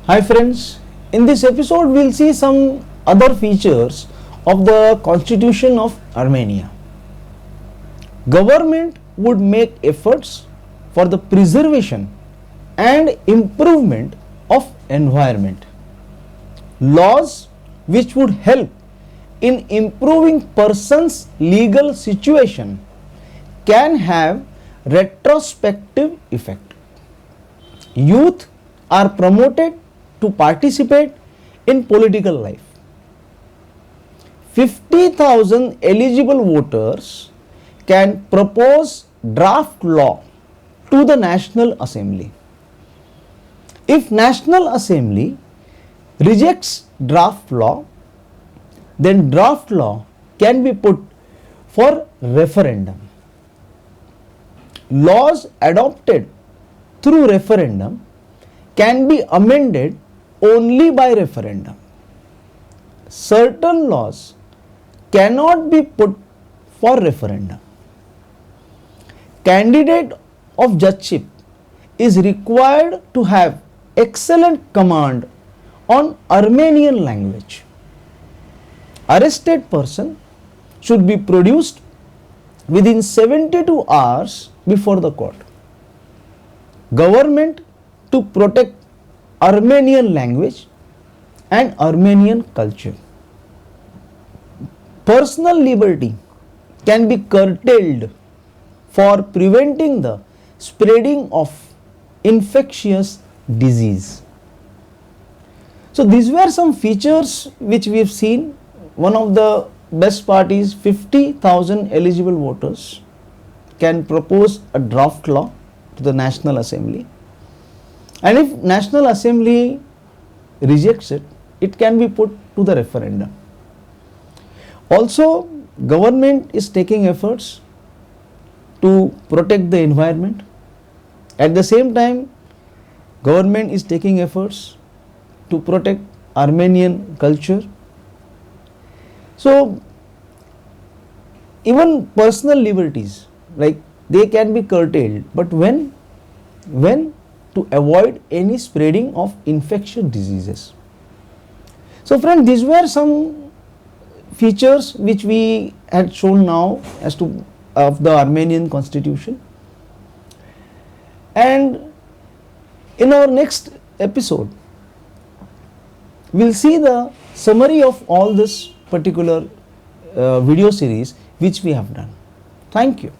Hi friends, in this episode we'll see some other features of the Constitution of Armenia. Government would make efforts for the preservation and improvement of environment. Laws which would help in improving person's legal situation can have retrospective effect. Youth are promoted to participate in political life. 50,000 eligible voters can propose draft law to the National Assembly. If National Assembly rejects draft law, then draft law can be put for referendum. Laws adopted through referendum can be amended only by referendum. Certain laws cannot be put for referendum. Candidate of judgeship is required to have excellent command on Armenian language. Arrested person should be produced within 72 hours before the court. Government to protect Armenian language and Armenian culture. Personal liberty can be curtailed for preventing the spreading of infectious disease. So these were some features which we have seen. One of the best part is 50,000 eligible voters can propose a draft law to the National Assembly, and if National Assembly rejects it, it can be put to the referendum. Also, government is taking efforts to protect the environment. At the same time, government is taking efforts to protect Armenian culture. So even personal liberties, like, they can be curtailed, but when to avoid any spreading of infectious diseases. So friends, these were some features which we had shown now as to of the Armenian constitution, and in our next episode we'll see the summary of all this particular video series which we have done. Thank you.